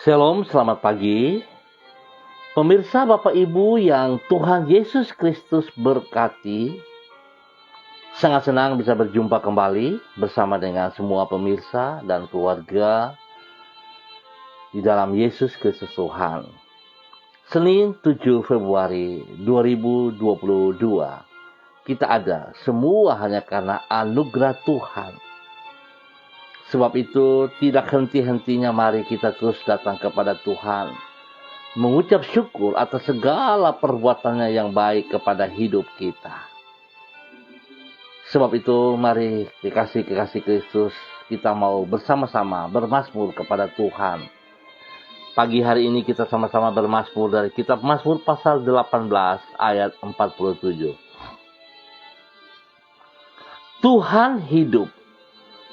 Shalom, selamat pagi. Pemirsa Bapak Ibu yang Tuhan Yesus Kristus berkati, sangat senang bisa berjumpa kembali bersama dengan semua pemirsa dan keluarga di dalam Yesus Kristus Tuhan. Senin 7 Februari 2022, kita ada semua hanya karena anugerah Tuhan. Sebab itu tidak henti-hentinya mari kita terus datang kepada Tuhan, mengucap syukur atas segala perbuatannya yang baik kepada hidup kita. Sebab itu mari kekasih-kekasih Kristus, kita mau bersama-sama bermazmur kepada Tuhan. Pagi hari ini kita sama-sama bermazmur dari kitab Mazmur pasal 18 ayat 47. Tuhan hidup.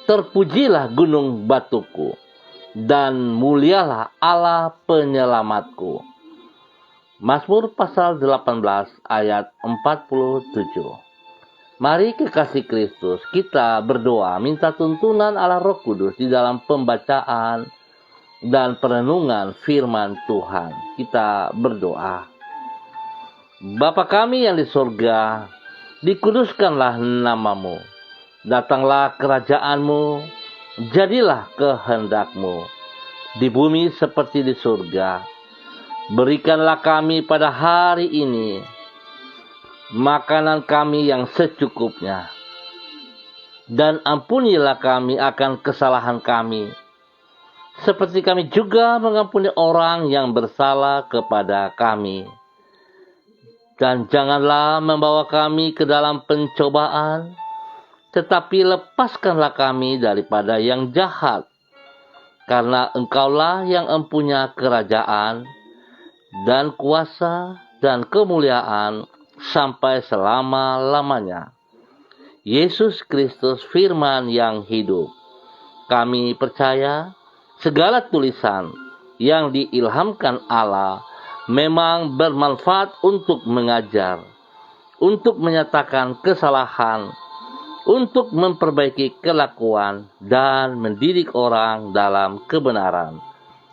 Terpujilah gunung batuku, dan mulialah Allah penyelamatku. Mazmur pasal 18 ayat 47. Mari kekasih Kristus, kita berdoa minta tuntunan Allah Roh Kudus di dalam pembacaan dan perenungan firman Tuhan. Kita berdoa. Bapa kami yang di surga, dikuduskanlah namamu. Datanglah kerajaanmu, jadilah kehendakmu, di bumi seperti di surga. Berikanlah kami pada hari ini makanan kami yang secukupnya. Dan ampunilah kami akan kesalahan kami, seperti kami juga mengampuni orang yang bersalah kepada kami. Dan janganlah membawa kami ke dalam pencobaan, tetapi lepaskanlah kami daripada yang jahat, karena Engkaulah yang empunya kerajaan dan kuasa dan kemuliaan sampai selama-lamanya. Yesus Kristus firman yang hidup. Kami percaya segala tulisan yang diilhamkan Allah memang bermanfaat untuk mengajar, untuk menyatakan kesalahan, untuk memperbaiki kelakuan dan mendidik orang dalam kebenaran.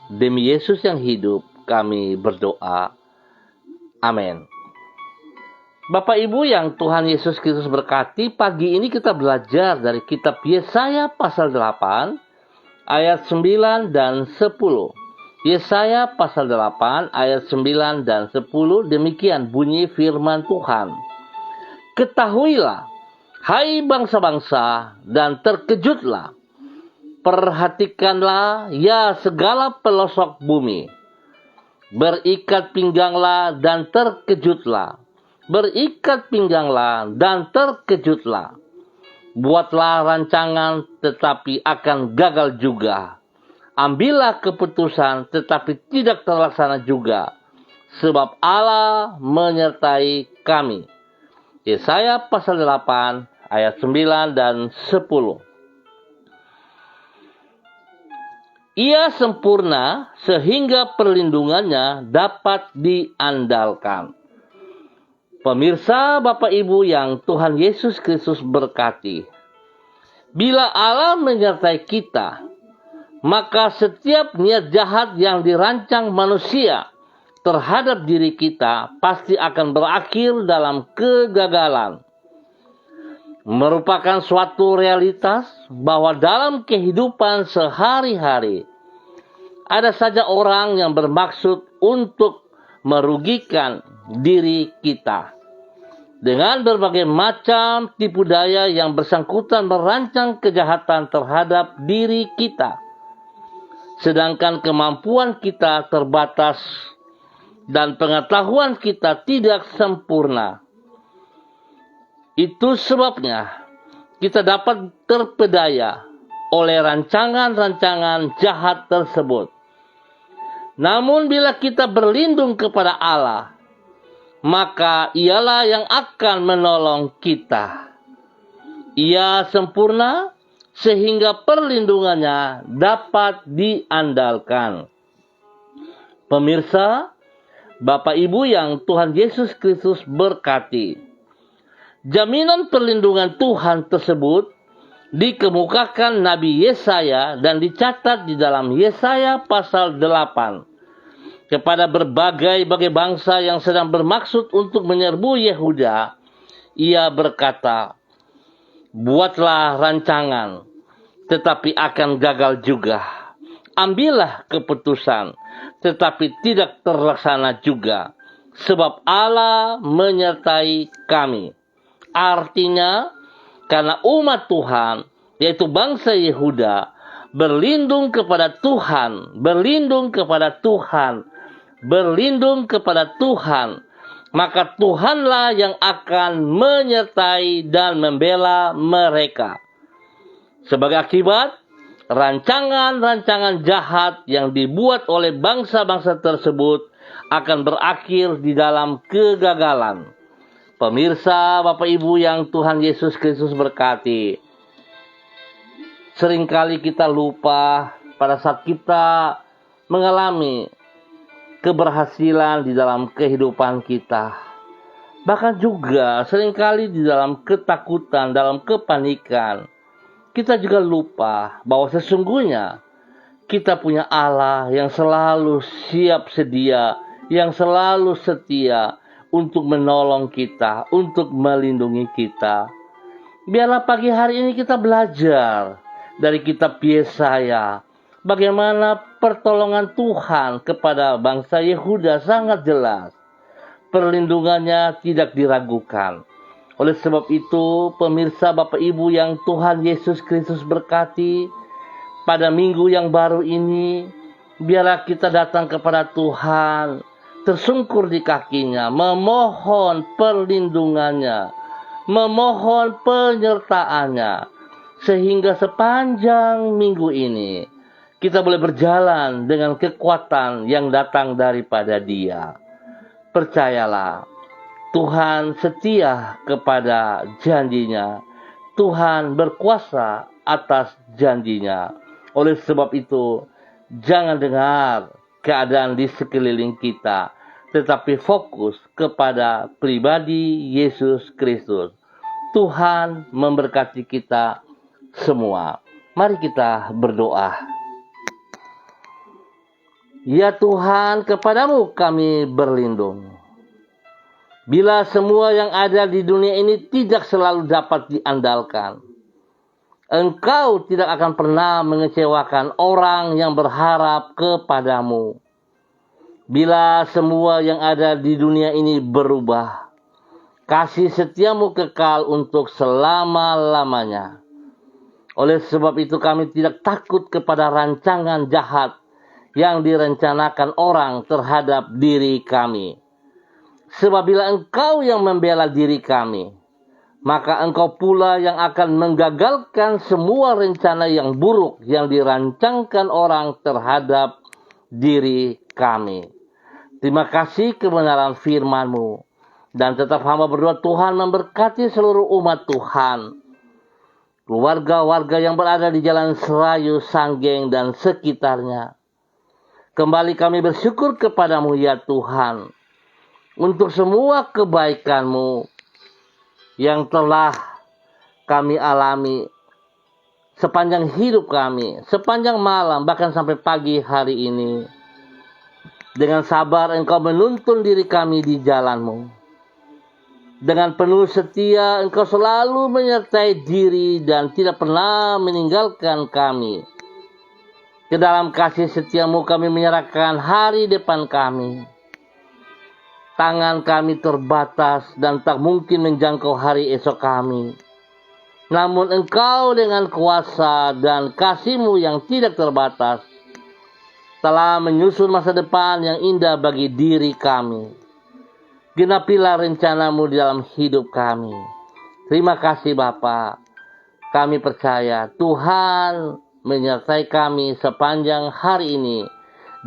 Demi Yesus yang hidup, kami berdoa. Amin. Bapak Ibu yang Tuhan Yesus Kristus berkati, pagi ini kita belajar dari kitab Yesaya pasal 8, ayat 9 dan 10. Yesaya pasal 8, ayat 9 dan 10, demikian bunyi firman Tuhan. Ketahuilah, hai bangsa-bangsa, dan terkejutlah. Perhatikanlah, ya segala pelosok bumi. Berikat pingganglah dan terkejutlah. Berikat pingganglah dan terkejutlah. Buatlah rancangan tetapi akan gagal juga. Ambillah keputusan tetapi tidak terlaksana juga. Sebab Allah menyertai kami. Yesaya pasal 8 ayat 9 dan 10. Ia sempurna sehingga perlindungannya dapat diandalkan. Pemirsa Bapak Ibu yang Tuhan Yesus Kristus berkati. Bila Allah menyertai kita, maka setiap niat jahat yang dirancang manusia terhadap diri kita pasti akan berakhir dalam kegagalan. Merupakan suatu realitas bahwa dalam kehidupan sehari-hari ada saja orang yang bermaksud untuk merugikan diri kita. Dengan berbagai macam tipu daya yang bersangkutan merancang kejahatan terhadap diri kita. Sedangkan kemampuan kita terbatas dan pengetahuan kita tidak sempurna. Itu sebabnya kita dapat terpedaya oleh rancangan-rancangan jahat tersebut. Namun bila kita berlindung kepada Allah, maka Ialah yang akan menolong kita. Ia sempurna sehingga perlindungannya dapat diandalkan. Pemirsa, Bapak Ibu yang Tuhan Yesus Kristus berkati. Jaminan perlindungan Tuhan tersebut dikemukakan Nabi Yesaya dan dicatat di dalam Yesaya pasal 8 kepada berbagai bangsa yang sedang bermaksud untuk menyerbu Yehuda. Ia berkata, buatlah rancangan, tetapi akan gagal juga. Ambillah keputusan, tetapi tidak terlaksana juga. Sebab Allah menyertai kami. Artinya, karena umat Tuhan, yaitu bangsa Yehuda, berlindung kepada Tuhan, maka Tuhanlah yang akan menyertai dan membela mereka. Sebagai akibat, rancangan-rancangan jahat yang dibuat oleh bangsa-bangsa tersebut akan berakhir di dalam kegagalan. Pemirsa, Bapak Ibu yang Tuhan Yesus Kristus berkati, seringkali kita lupa pada saat kita mengalami keberhasilan di dalam kehidupan kita. Bahkan juga seringkali di dalam ketakutan, dalam kepanikan, kita juga lupa bahwa sesungguhnya kita punya Allah yang selalu siap sedia, yang selalu setia untuk menolong kita, untuk melindungi kita. Biarlah pagi hari ini kita belajar dari kitab Yesaya, bagaimana pertolongan Tuhan kepada bangsa Yehuda sangat jelas. Perlindungannya tidak diragukan. Oleh sebab itu, pemirsa Bapak Ibu yang Tuhan Yesus Kristus berkati, pada minggu yang baru ini, biarlah kita datang kepada Tuhan, tersungkur di kakinya, memohon perlindungannya, memohon penyertaannya, sehingga sepanjang minggu ini kita boleh berjalan dengan kekuatan yang datang daripada Dia. Percayalah, Tuhan setia kepada janjinya. Tuhan berkuasa atas janjinya. Oleh sebab itu, jangan dengar keadaan di sekeliling kita, tetapi fokus kepada pribadi Yesus Kristus. Tuhan memberkati kita semua. Mari kita berdoa. Ya Tuhan, kepadamu kami berlindung. Bila semua yang ada di dunia ini tidak selalu dapat diandalkan, Engkau tidak akan pernah mengecewakan orang yang berharap kepadamu. Bila semua yang ada di dunia ini berubah, kasih setiamu kekal untuk selama-lamanya. Oleh sebab itu kami tidak takut kepada rancangan jahat yang direncanakan orang terhadap diri kami. Sebab bila Engkau yang membela diri kami, maka Engkau pula yang akan menggagalkan semua rencana yang buruk yang dirancangkan orang terhadap diri kami. Terima kasih kebenaran firman-Mu. Dan tetap hamba berdoa Tuhan memberkati seluruh umat Tuhan. Keluarga-warga yang berada di Jalan Serayu, Sanggeng, dan sekitarnya. Kembali kami bersyukur kepadamu ya Tuhan. Untuk semua kebaikan-Mu yang telah kami alami sepanjang hidup kami, sepanjang malam, bahkan sampai pagi hari ini. Dengan sabar Engkau menuntun diri kami di jalan-Mu. Dengan penuh setia Engkau selalu menyertai diri dan tidak pernah meninggalkan kami. Ke dalam kasih setiamu kami menyerahkan hari depan kami. Tangan kami terbatas dan tak mungkin menjangkau hari esok kami. Namun Engkau dengan kuasa dan kasih-Mu yang tidak terbatas telah menyusun masa depan yang indah bagi diri kami. Genapilah rencana-Mu di dalam hidup kami. Terima kasih Bapa. Kami percaya Tuhan menyertai kami sepanjang hari ini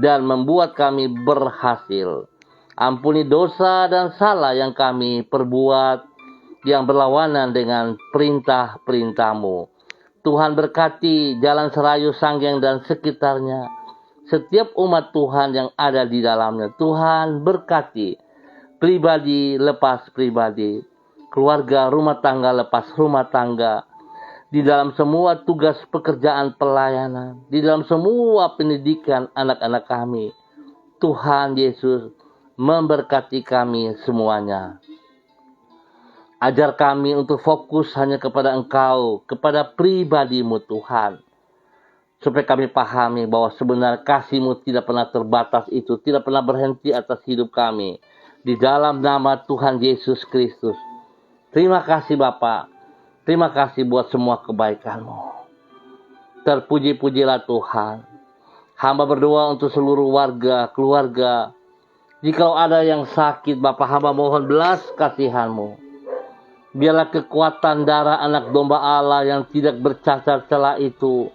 dan membuat kami berhasil. Ampuni dosa dan salah yang kami perbuat yang berlawanan dengan perintah-perintah-Mu. Tuhan berkati Jalan Serayu, Sanggeng, dan sekitarnya. Setiap umat Tuhan yang ada di dalamnya, Tuhan berkati. Pribadi lepas pribadi, keluarga rumah tangga lepas rumah tangga, di dalam semua tugas pekerjaan pelayanan, di dalam semua pendidikan anak-anak kami. Tuhan Yesus memberkati kami semuanya. Ajar kami untuk fokus hanya kepada Engkau, kepada pribadi-Mu Tuhan. Supaya kami pahami bahwa sebenarnya kasih-Mu tidak pernah terbatas itu, tidak pernah berhenti atas hidup kami. Di dalam nama Tuhan Yesus Kristus. Terima kasih Bapa. Terima kasih buat semua kebaikan-Mu. Terpuji-pujilah Tuhan. Hamba berdoa untuk seluruh warga, keluarga. Jikalau ada yang sakit, Bapa, hamba mohon belas kasihan-Mu. Biarlah kekuatan darah anak domba Allah yang tidak bercacat celah itu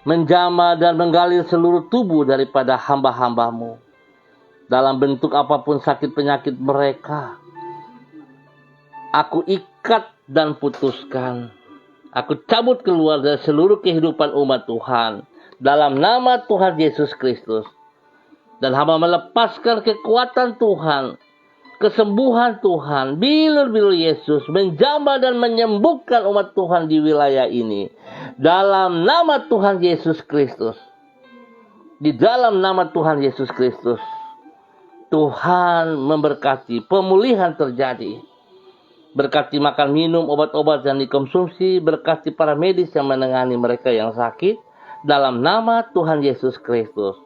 menjamah dan menggalir seluruh tubuh daripada hamba-hamba-Mu. Dalam bentuk apapun sakit penyakit mereka, aku ikat dan putuskan. Aku cabut keluar dari seluruh kehidupan umat Tuhan. Dalam nama Tuhan Yesus Kristus. Dan hamba melepaskan kekuatan Tuhan, kesembuhan Tuhan, bilur-bilur Yesus menjamah dan menyembuhkan umat Tuhan di wilayah ini. Dalam nama Tuhan Yesus Kristus. Di dalam nama Tuhan Yesus Kristus. Tuhan memberkati, pemulihan terjadi. Berkati makan minum, obat-obat yang dikonsumsi. Berkati para medis yang menangani mereka yang sakit. Dalam nama Tuhan Yesus Kristus.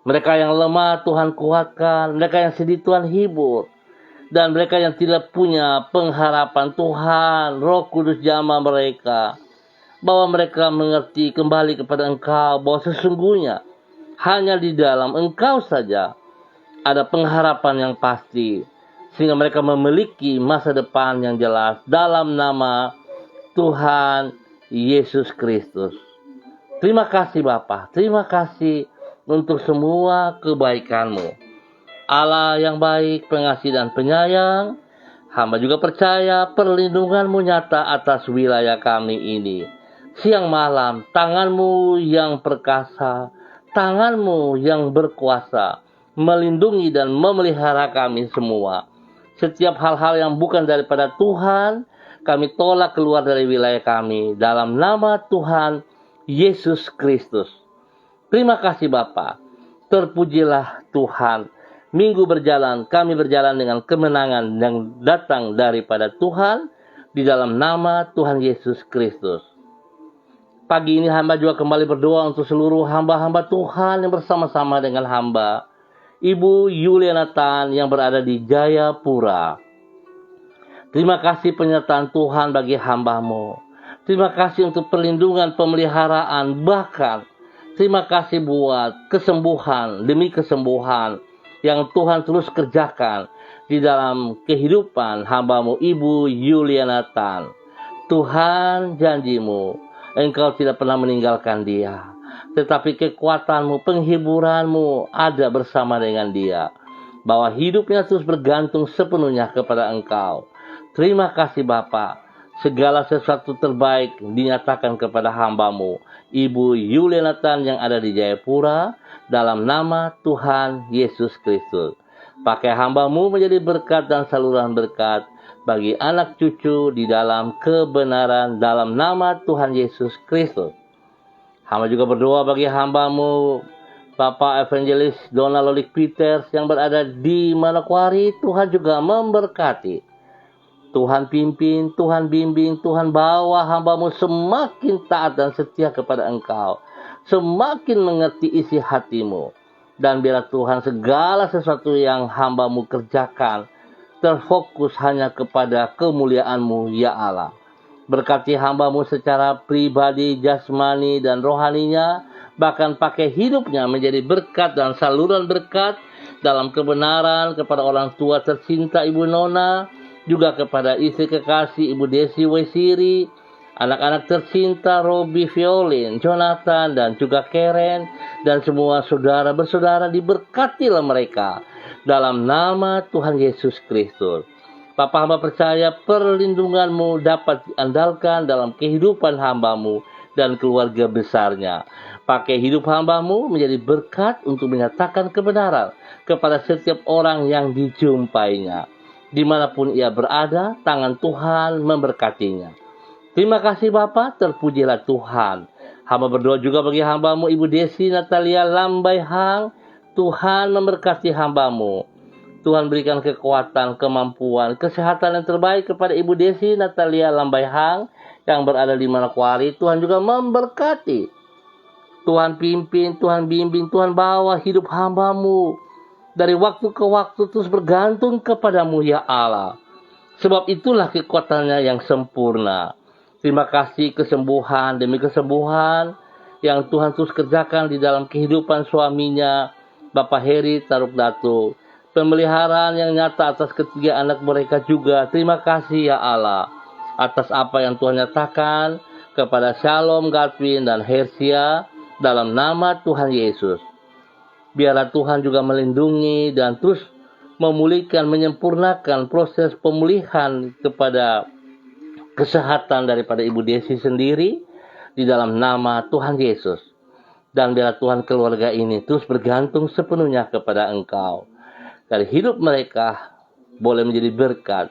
Mereka yang lemah Tuhan kuatkan. Mereka yang sedih Tuhan hibur. Dan mereka yang tidak punya pengharapan Tuhan, Roh Kudus jamah mereka. Bahwa mereka mengerti kembali kepada Engkau. Bahwa sesungguhnya hanya di dalam Engkau saja ada pengharapan yang pasti. Sehingga mereka memiliki masa depan yang jelas. Dalam nama Tuhan Yesus Kristus. Terima kasih Bapa. Terima kasih untuk semua kebaikan-Mu. Allah yang baik, pengasih dan penyayang. Hamba juga percaya perlindungan-Mu nyata atas wilayah kami ini. Siang malam, tangan-Mu yang perkasa, tangan-Mu yang berkuasa, melindungi dan memelihara kami semua. Setiap hal-hal yang bukan daripada Tuhan, kami tolak keluar dari wilayah kami. Dalam nama Tuhan Yesus Kristus. Terima kasih Bapa. Terpujilah Tuhan. Minggu berjalan, kami berjalan dengan kemenangan yang datang daripada Tuhan. Di dalam nama Tuhan Yesus Kristus. Pagi ini hamba juga kembali berdoa untuk seluruh hamba-hamba Tuhan yang bersama-sama dengan hamba Ibu Yuliana Tan yang berada di Jayapura. Terima kasih penyertaan Tuhan bagi hamba-Mu. Terima kasih untuk perlindungan, pemeliharaan, bahkan terima kasih buat kesembuhan demi kesembuhan yang Tuhan terus kerjakan di dalam kehidupan hamba-Mu Ibu Yuliana Tan. Tuhan janji-Mu, Engkau tidak pernah meninggalkan dia. Tetapi kekuatan-Mu, penghiburan-Mu ada bersama dengan dia. Bahwa hidupnya terus bergantung sepenuhnya kepada Engkau. Terima kasih Bapa. Segala sesuatu terbaik dinyatakan kepada hamba-Mu Ibu Yuliana Tan yang ada di Jayapura. Dalam nama Tuhan Yesus Kristus. Pakai hamba-Mu menjadi berkat dan saluran berkat bagi anak cucu di dalam kebenaran. Dalam nama Tuhan Yesus Kristus. Hamba juga berdoa bagi hamba-Mu Bapak Evangelis Donald Lolik Peters yang berada di Manokwari. Tuhan juga memberkati. Tuhan pimpin, Tuhan bimbing, Tuhan bawa hamba-Mu semakin taat dan setia kepada Engkau. Semakin mengerti isi hati-Mu. Dan biarlah Tuhan segala sesuatu yang hamba-Mu kerjakan terfokus hanya kepada kemuliaan-Mu ya Allah. Berkati hamba-Mu secara pribadi, jasmani dan rohaninya. Bahkan pakai hidupnya menjadi berkat dan saluran berkat dalam kebenaran kepada orang tua tercinta Ibu Nona. Juga kepada istri kekasih Ibu Desi Wesiri, anak-anak tercinta Robi Violin, Jonathan, dan juga Karen, dan semua saudara bersaudara diberkatilah mereka dalam nama Tuhan Yesus Kristus. Papa hamba percaya perlindungan-Mu dapat diandalkan dalam kehidupan hamba-Mu dan keluarga besarnya. Pakai hidup hamba-Mu menjadi berkat untuk menyatakan kebenaran kepada setiap orang yang dijumpainya. Dimanapun ia berada, tangan Tuhan memberkatinya. Terima kasih Bapa, terpujilah Tuhan. Hamba berdoa juga bagi hamba-Mu Ibu Desi Natalia Lambai Hang. Tuhan memberkati hamba-Mu. Tuhan berikan kekuatan, kemampuan, kesehatan yang terbaik kepada Ibu Desi Natalia Lambai Hang yang berada di Manokwari. Tuhan juga memberkati. Tuhan pimpin, Tuhan bimbing, Tuhan bawa hidup hamba-Mu. Dari waktu ke waktu terus bergantung kepadamu ya Allah. Sebab itulah kekuatannya yang sempurna. Terima kasih kesembuhan demi kesembuhan yang Tuhan terus kerjakan di dalam kehidupan suaminya, Bapak Heri Taruk Datu. Pemeliharaan yang nyata atas ketiga anak mereka juga. Terima kasih ya Allah atas apa yang Tuhan nyatakan kepada Shalom, Godwin, dan Hersia dalam nama Tuhan Yesus. Biarlah Tuhan juga melindungi dan terus memulihkan, menyempurnakan proses pemulihan kepada kesehatan daripada Ibu Desi sendiri di dalam nama Tuhan Yesus. Dan biarlah Tuhan keluarga ini terus bergantung sepenuhnya kepada Engkau. Dari hidup mereka boleh menjadi berkat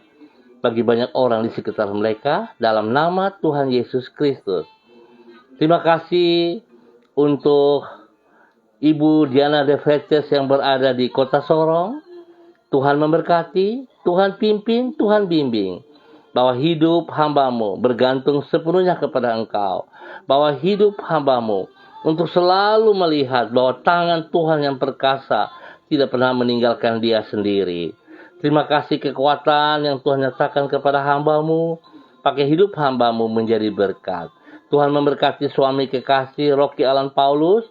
bagi banyak orang di sekitar mereka dalam nama Tuhan Yesus Kristus. Terima kasih untuk Ibu Diana De Vretes yang berada di Kota Sorong. Tuhan memberkati, Tuhan pimpin, Tuhan bimbing. Bahwa hidup hamba-Mu bergantung sepenuhnya kepada Engkau. Bahwa hidup hamba-Mu untuk selalu melihat bahwa tangan Tuhan yang perkasa tidak pernah meninggalkan dia sendiri. Terima kasih kekuatan yang Tuhan nyatakan kepada hamba-Mu. Pakai hidup hamba-Mu menjadi berkat. Tuhan memberkati suami kekasih Rocky Alan Paulus.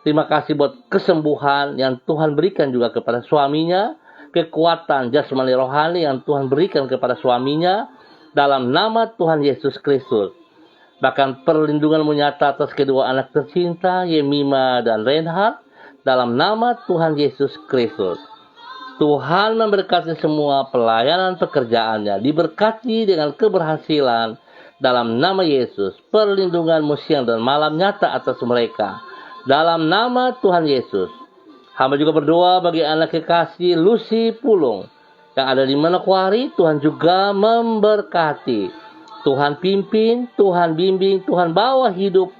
Terima kasih buat kesembuhan yang Tuhan berikan juga kepada suaminya. Kekuatan jasmani rohani yang Tuhan berikan kepada suaminya. Dalam nama Tuhan Yesus Kristus. Bahkan perlindungan menyata atas kedua anak tercinta, Yemima dan Reinhard. Dalam nama Tuhan Yesus Kristus. Tuhan memberkati semua pelayanan pekerjaannya. Diberkati dengan keberhasilan. Dalam nama Yesus. Perlindungan-Mu siang dan malam nyata atas mereka. Dalam nama Tuhan Yesus. Hamba juga berdoa bagi anak kekasih Lucy Pulung yang ada di Manokwari. Tuhan juga memberkati. Tuhan pimpin, Tuhan bimbing, Tuhan bawa hidup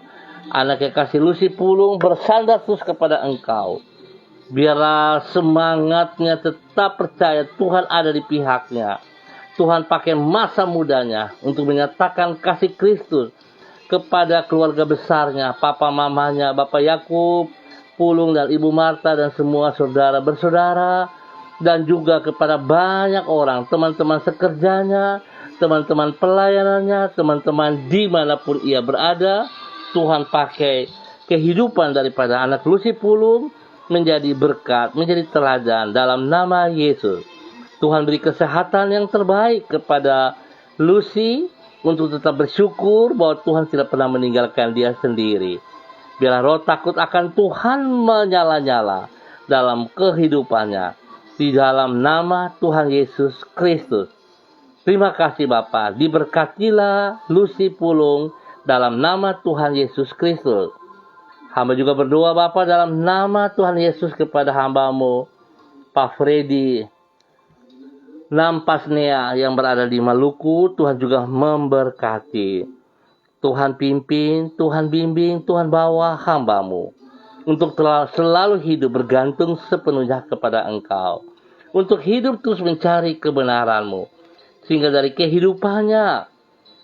anak kekasih Lucy Pulung bersandar terus kepada Engkau. Biarlah semangatnya tetap percaya Tuhan ada di pihaknya. Tuhan pakai masa mudanya untuk menyatakan kasih Kristus kepada keluarga besarnya, papa mamanya, Bapak Yakub Pulung dan Ibu Marta dan semua saudara bersaudara. Dan juga kepada banyak orang, teman-teman sekerjanya, teman-teman pelayanannya, teman-teman dimanapun ia berada. Tuhan pakai kehidupan daripada anak Lucy Pulung menjadi berkat, menjadi teladan dalam nama Yesus. Tuhan beri kesehatan yang terbaik kepada Lucy untuk tetap bersyukur bahwa Tuhan tidak pernah meninggalkan dia sendiri. Biarlah roh takut akan Tuhan menyala-nyala dalam kehidupannya. Di dalam nama Tuhan Yesus Kristus. Terima kasih Bapa. Diberkatilah Lucy Pulung dalam nama Tuhan Yesus Kristus. Hamba juga berdoa Bapa dalam nama Tuhan Yesus kepada hamba-Mu Pak Freddy Nampasnea yang berada di Maluku. Tuhan juga memberkati. Tuhan pimpin, Tuhan bimbing, Tuhan bawa hamba-Mu untuk selalu hidup bergantung sepenuhnya kepada Engkau. Untuk hidup terus mencari kebenaran-Mu. Sehingga dari kehidupannya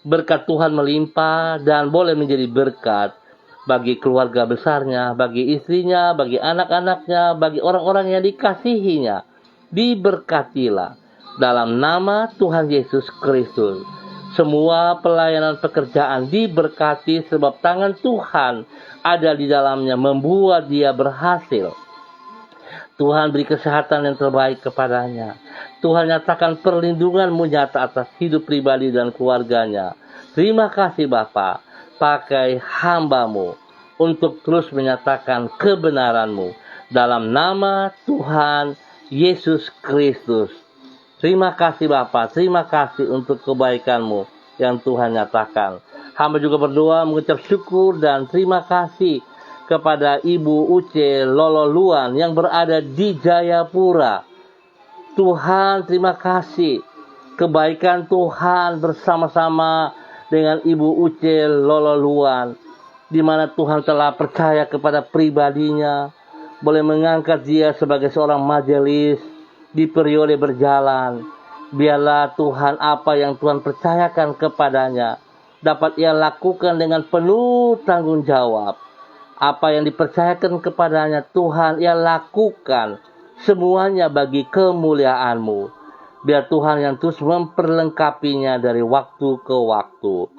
berkat Tuhan melimpah dan boleh menjadi berkat bagi keluarga besarnya, bagi istrinya, bagi anak-anaknya, bagi orang-orang yang dikasihinya. Diberkatilah dalam nama Tuhan Yesus Kristus. Semua pelayanan pekerjaan diberkati sebab tangan Tuhan ada di dalamnya membuat dia berhasil. Tuhan beri kesehatan yang terbaik kepadanya. Tuhan nyatakan perlindungan-Mu nyata atas hidup pribadi dan keluarganya. Terima kasih Bapa. Pakai hamba-Mu untuk terus menyatakan kebenaran-Mu dalam nama Tuhan Yesus Kristus. Terima kasih Bapa, terima kasih untuk kebaikan-Mu yang Tuhan nyatakan. Hamba juga berdoa mengucap syukur dan terima kasih kepada Ibu Uce Lololuan yang berada di Jayapura. Tuhan terima kasih. Kebaikan Tuhan bersama-sama dengan Ibu Uce Lololuan, di mana Tuhan telah percaya kepada pribadinya, boleh mengangkat dia sebagai seorang majelis di periode berjalan. Biarlah Tuhan apa yang Tuhan percayakan kepadanya dapat ia lakukan dengan penuh tanggung jawab. Apa yang dipercayakan kepadanya Tuhan ia lakukan semuanya bagi kemuliaan-Mu. Biar Tuhan yang terus memperlengkapinya dari waktu ke waktu,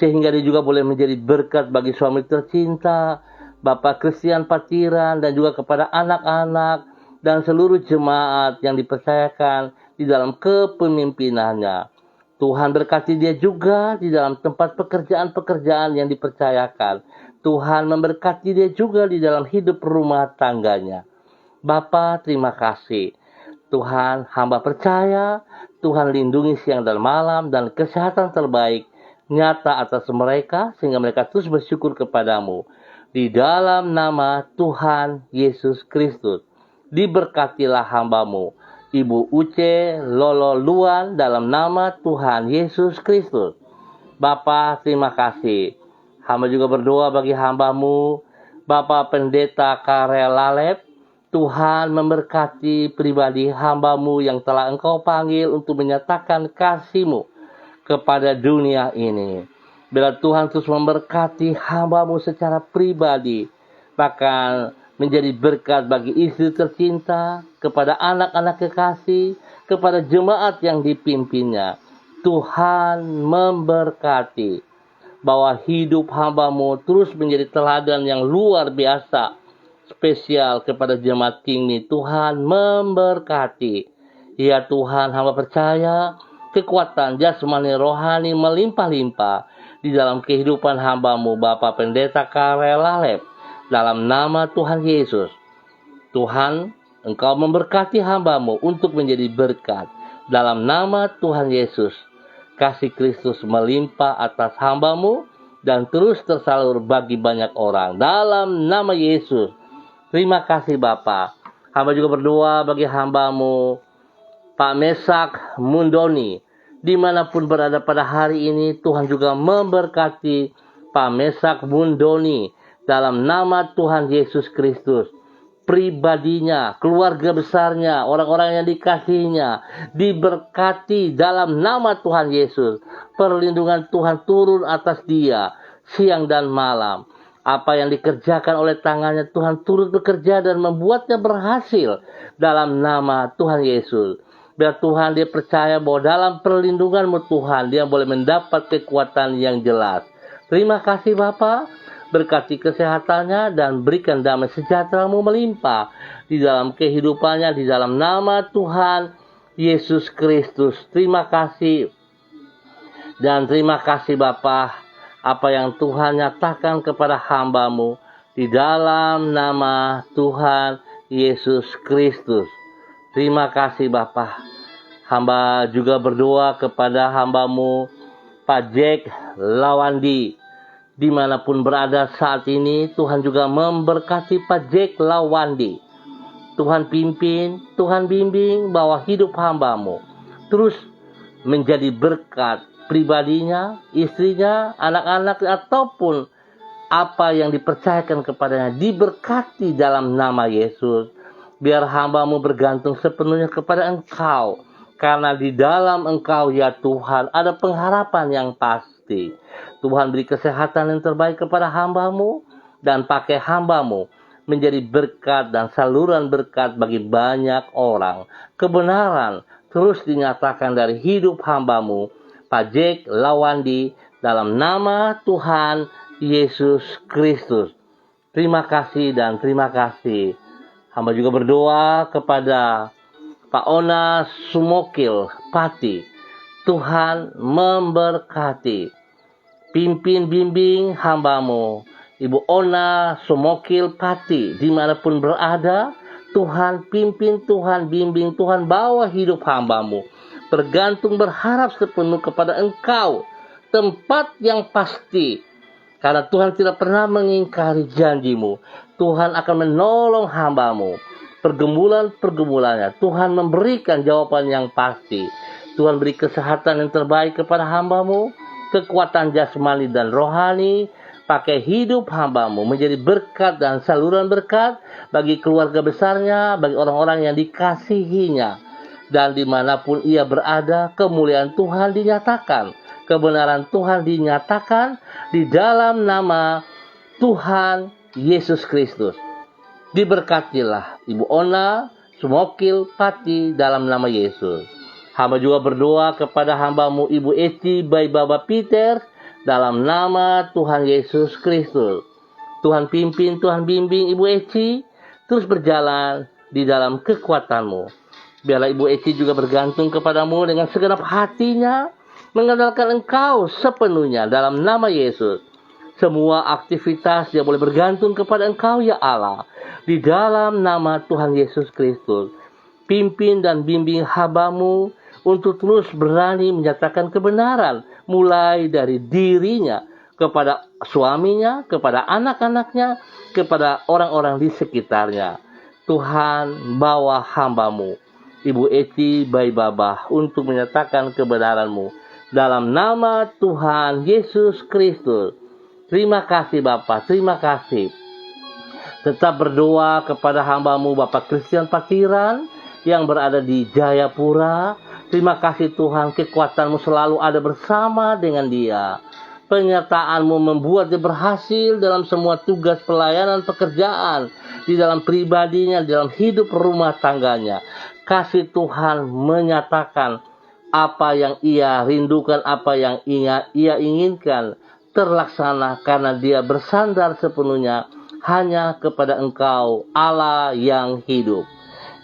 sehingga dia juga boleh menjadi berkat bagi suami tercinta, Bapak Christian Patiran, dan juga kepada anak-anak dan seluruh jemaat yang dipercayakan di dalam kepemimpinannya. Tuhan berkati dia juga di dalam tempat pekerjaan-pekerjaan yang dipercayakan. Tuhan memberkati dia juga di dalam hidup rumah tangganya. Bapa, terima kasih. Tuhan, hamba percaya Tuhan lindungi siang dan malam dan kesehatan terbaik nyata atas mereka sehingga mereka terus bersyukur kepadamu. Di dalam nama Tuhan Yesus Kristus, diberkatilah hambamu, Ibu Uce Lololuan, dalam nama Tuhan Yesus Kristus. Bapa, terima kasih. Hamba juga berdoa bagi hambamu, Bapak Pendeta Karel Lalep. Tuhan memberkati pribadi hambamu yang telah Engkau panggil untuk menyatakan kasih-Mu kepada dunia ini. Bila Tuhan terus memberkati hambamu secara pribadi, bahkan menjadi berkat bagi istri tercinta, kepada anak-anak kekasih, kepada jemaat yang dipimpinnya. Tuhan memberkati bahwa hidup hambamu terus menjadi teladan yang luar biasa, spesial kepada jemaat Kingmi. Tuhan memberkati. Ya Tuhan, hamba percaya kekuatan jasmani rohani melimpah-limpah di dalam kehidupan hambamu, Bapak Pendeta Karel Lalep, dalam nama Tuhan Yesus. Tuhan, Engkau memberkati hambamu untuk menjadi berkat. Dalam nama Tuhan Yesus, kasih Kristus melimpah atas hambamu dan terus tersalur bagi banyak orang. Dalam nama Yesus. Terima kasih Bapa. Hamba juga berdoa bagi hambamu, Pak Mesak Mundoni. Dimanapun berada pada hari ini, Tuhan juga memberkati Pak Mesak Mundoni. Dalam nama Tuhan Yesus Kristus. Pribadinya, keluarga besarnya, orang-orang yang dikasihinya, diberkati dalam nama Tuhan Yesus. Perlindungan Tuhan turun atas dia, siang dan malam. Apa yang dikerjakan oleh tangannya, Tuhan turut bekerja dan membuatnya berhasil dalam nama Tuhan Yesus. Biar Tuhan dia percaya bahwa dalam perlindungan-Mu Tuhan, dia boleh mendapat kekuatan yang jelas. Terima kasih Bapa, berkati kesehatannya dan berikan damai sejahtera-Mu melimpah di dalam kehidupannya, di dalam nama Tuhan Yesus Kristus. Terima kasih dan terima kasih Bapa, apa yang Tuhan nyatakan kepada hambamu di dalam nama Tuhan Yesus Kristus. Terima kasih Bapa. Hamba juga berdoa kepada hambamu Pak Jack Lawandi. Dimanapun berada saat ini, Tuhan juga memberkati Pak Jack Lawandi. Tuhan pimpin, Tuhan bimbing bahwa hidup hambamu terus menjadi berkat pribadinya, istrinya, anak-anak, ataupun apa yang dipercayakan kepadanya diberkati dalam nama Yesus. Biar hambamu bergantung sepenuhnya kepada Engkau, karena di dalam Engkau ya Tuhan ada pengharapan yang pasti. Tuhan beri kesehatan yang terbaik kepada hambamu dan pakai hambamu menjadi berkat dan saluran berkat bagi banyak orang. Kebenaran terus dinyatakan dari hidup hambamu Pak Jack Lawandi dalam nama Tuhan Yesus Kristus. Terima kasih dan terima kasih. Hamba juga berdoa kepada Pak Ona Sumokil Pati. Tuhan memberkati. Pimpin bimbing hambamu, Ibu Ona Sumokil Pati, dimanapun berada. Tuhan pimpin, Tuhan bimbing, Tuhan bawa hidup hambamu. Bergantung berharap sepenuh kepada Engkau, tempat yang pasti, karena Tuhan tidak pernah mengingkari janji-Mu. Tuhan akan menolong hambamu, pergumulan-pergumulannya. Tuhan memberikan jawaban yang pasti. Tuhan beri kesehatan yang terbaik kepada hambamu, kekuatan jasmani dan rohani. Pakai hidup hamba-Mu menjadi berkat dan saluran berkat bagi keluarga besarnya, bagi orang-orang yang dikasihinya. Dan dimanapun ia berada, kemuliaan Tuhan dinyatakan, kebenaran Tuhan dinyatakan di dalam nama Tuhan Yesus Kristus. Diberkatilah Ibu Ona, Sumokil, Pati dalam nama Yesus. Hamba juga berdoa kepada hamba-Mu Ibu Eci by Baba Peter dalam nama Tuhan Yesus Kristus. Tuhan pimpin, Tuhan bimbing Ibu Eci terus berjalan di dalam kekuatan-Mu. Biarlah Ibu Eci juga bergantung kepada-Mu dengan segenap hatinya, mengandalkan Engkau sepenuhnya dalam nama Yesus. Semua aktivitas dia boleh bergantung kepada Engkau ya Allah, di dalam nama Tuhan Yesus Kristus. Pimpin dan bimbing hamba-Mu untuk terus berani menyatakan kebenaran, mulai dari dirinya, kepada suaminya, kepada anak-anaknya, kepada orang-orang di sekitarnya. Tuhan, bawa hamba-Mu, Ibu Eci by Baba, untuk menyatakan kebenaran-Mu. Dalam nama Tuhan Yesus Kristus. Terima kasih Bapa, terima kasih. Tetap berdoa kepada hamba-Mu Bapak Christian Pakiran yang berada di Jayapura. Terima kasih Tuhan, kekuatan-Mu selalu ada bersama dengan dia. Penyertaan-Mu membuat dia berhasil dalam semua tugas pelayanan pekerjaan, di dalam pribadinya, di dalam hidup rumah tangganya. Kasih Tuhan menyatakan apa yang ia rindukan, apa yang ia inginkan terlaksana karena dia bersandar sepenuhnya hanya kepada Engkau, Allah yang hidup.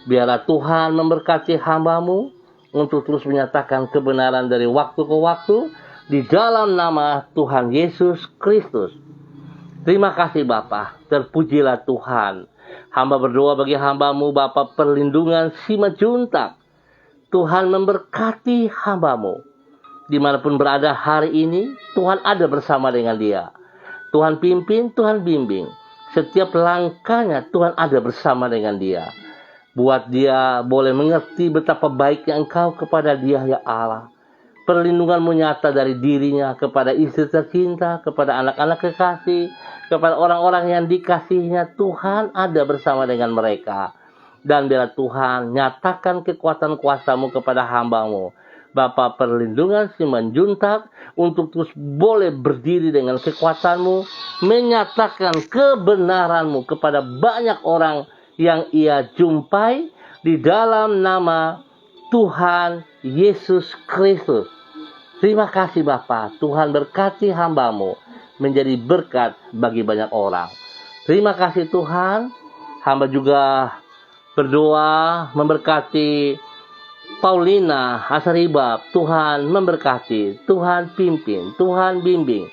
Biarlah Tuhan memberkati hamba-Mu untuk terus menyatakan kebenaran dari waktu ke waktu di dalam nama Tuhan Yesus Kristus. Terima kasih Bapa, terpujilah Tuhan. Hamba berdoa bagi hamba-Mu Bapa perlindungan Simajuntak. Tuhan memberkati hamba-Mu. Dimanapun berada hari ini, Tuhan ada bersama dengan dia. Tuhan pimpin, Tuhan bimbing. Setiap langkahnya Tuhan ada bersama dengan dia. Buat dia boleh mengerti betapa baiknya Engkau kepada dia ya Allah. Perlindungan-Mu nyata dari dirinya kepada istri tercinta, kepada anak-anak kekasih, kepada orang-orang yang dikasihinya. Tuhan ada bersama dengan mereka. Dan biarlah Tuhan nyatakan kekuatan kuasa-Mu kepada hamba-Mu Bapa perlindungan Simanjuntak untuk terus boleh berdiri dengan kekuatan-Mu, menyatakan kebenaran-Mu kepada banyak orang yang ia jumpai di dalam nama Tuhan Yesus Kristus. Terima kasih Bapa, Tuhan berkati hamba-Mu menjadi berkat bagi banyak orang. Terima kasih Tuhan. Hamba juga berdoa memberkati Paulina Asaribab. Tuhan memberkati, Tuhan pimpin, Tuhan bimbing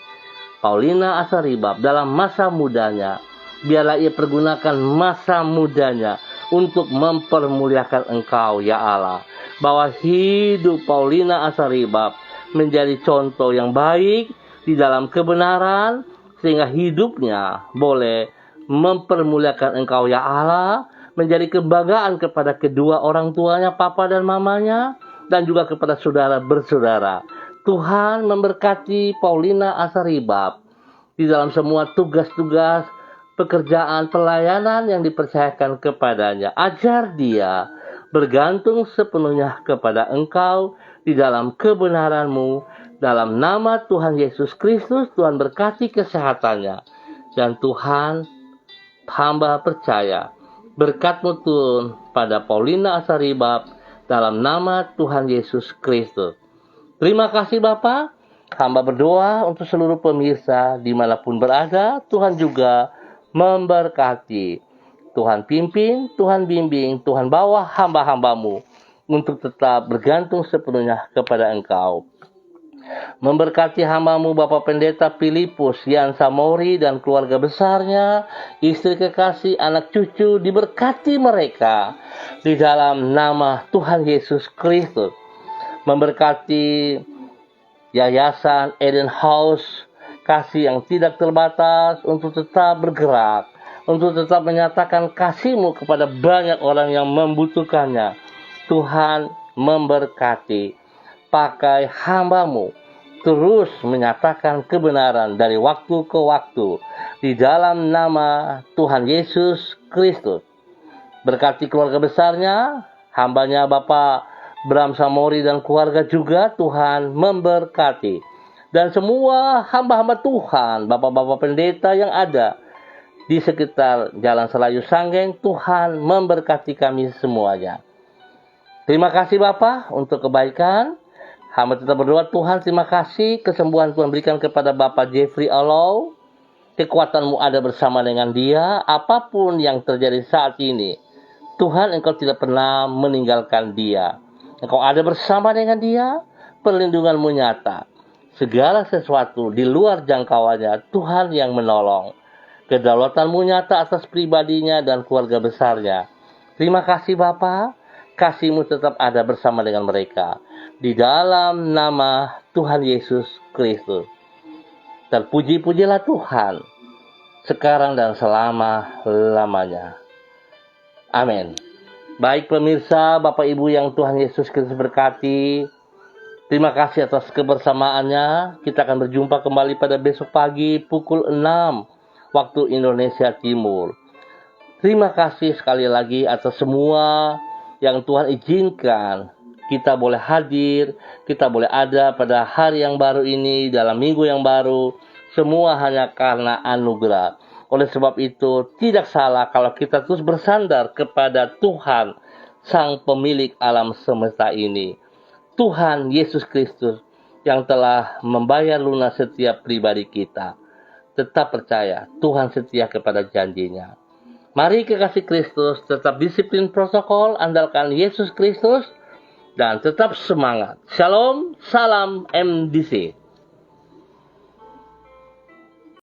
Paulina Asaribab dalam masa mudanya. Biarlah ia pergunakan masa mudanya untuk mempermuliakan Engkau ya Allah. Bahwa hidup Paulina Asaribab menjadi contoh yang baik di dalam kebenaran, sehingga hidupnya boleh mempermuliakan Engkau ya Allah, menjadi kebanggaan kepada kedua orang tuanya, papa dan mamanya, dan juga kepada saudara bersaudara. Tuhan memberkati Paulina Asaribab di dalam semua tugas-tugas pekerjaan pelayanan yang dipercayakan kepadanya. Ajar dia bergantung sepenuhnya kepada Engkau di dalam kebenaran-Mu. Dalam nama Tuhan Yesus Kristus, Tuhan berkati kesehatannya. Dan Tuhan, hamba percaya berkat-Mu turun pada Paulina Asaribab dalam nama Tuhan Yesus Kristus. Terima kasih Bapa. Hamba berdoa untuk seluruh pemirsa dimanapun berada. Tuhan juga memberkati. Tuhan pimpin, Tuhan bimbing, Tuhan bawa hamba-hamba-Mu untuk tetap bergantung sepenuhnya kepada Engkau. Memberkati hamba-Mu Bapak Pendeta Filipus Yan Samori dan keluarga besarnya, istri kekasih, anak cucu, diberkati mereka di dalam nama Tuhan Yesus Kristus. Memberkati Yayasan Eden House kasih yang tidak terbatas untuk tetap bergerak, untuk tetap menyatakan kasih-Mu kepada banyak orang yang membutuhkannya. Tuhan memberkati. Pakai hamba-Mu terus menyatakan kebenaran dari waktu ke waktu di dalam nama Tuhan Yesus Kristus. Berkati keluarga besarnya, hambanya Bapak Bram Samori dan keluarga juga Tuhan memberkati. Dan semua hamba-hamba Tuhan, Bapak-Bapak pendeta yang ada di sekitar Jalan Selayu Sanggeng, Tuhan memberkati kami semuanya. Terima kasih Bapak untuk kebaikan. Hamba tetap berdoa, Tuhan terima kasih kesembuhan Tuhan berikan kepada Bapak Jeffrey Alow. Kekuatan-Mu ada bersama dengan dia, apapun yang terjadi saat ini. Tuhan, Engkau tidak pernah meninggalkan dia. Engkau ada bersama dengan dia, perlindungan-Mu nyata. Segala sesuatu di luar jangkauannya, Tuhan yang menolong. Kedaulatan-Mu nyata atas pribadinya dan keluarga besarnya. Terima kasih Bapa, kasih-Mu tetap ada bersama dengan mereka. Di dalam nama Tuhan Yesus Kristus. Terpuji-pujilah Tuhan, sekarang dan selama-lamanya. Amin. Baik pemirsa, Bapak Ibu yang Tuhan Yesus Kristus berkati, terima kasih atas kebersamaannya. Kita akan berjumpa kembali pada besok pagi pukul 6 waktu Indonesia Timur. Terima kasih sekali lagi atas semua yang Tuhan izinkan kita boleh hadir, kita boleh ada pada hari yang baru ini, dalam minggu yang baru. Semua hanya karena anugerah. Oleh sebab itu, tidak salah kalau kita terus bersandar kepada Tuhan, Sang Pemilik alam semesta ini. Tuhan Yesus Kristus yang telah membayar lunas setiap pribadi kita. Tetap percaya, Tuhan setia kepada janjinya. Mari kekasih Kristus, tetap disiplin protokol, andalkan Yesus Kristus, dan tetap semangat. Shalom, salam MDC.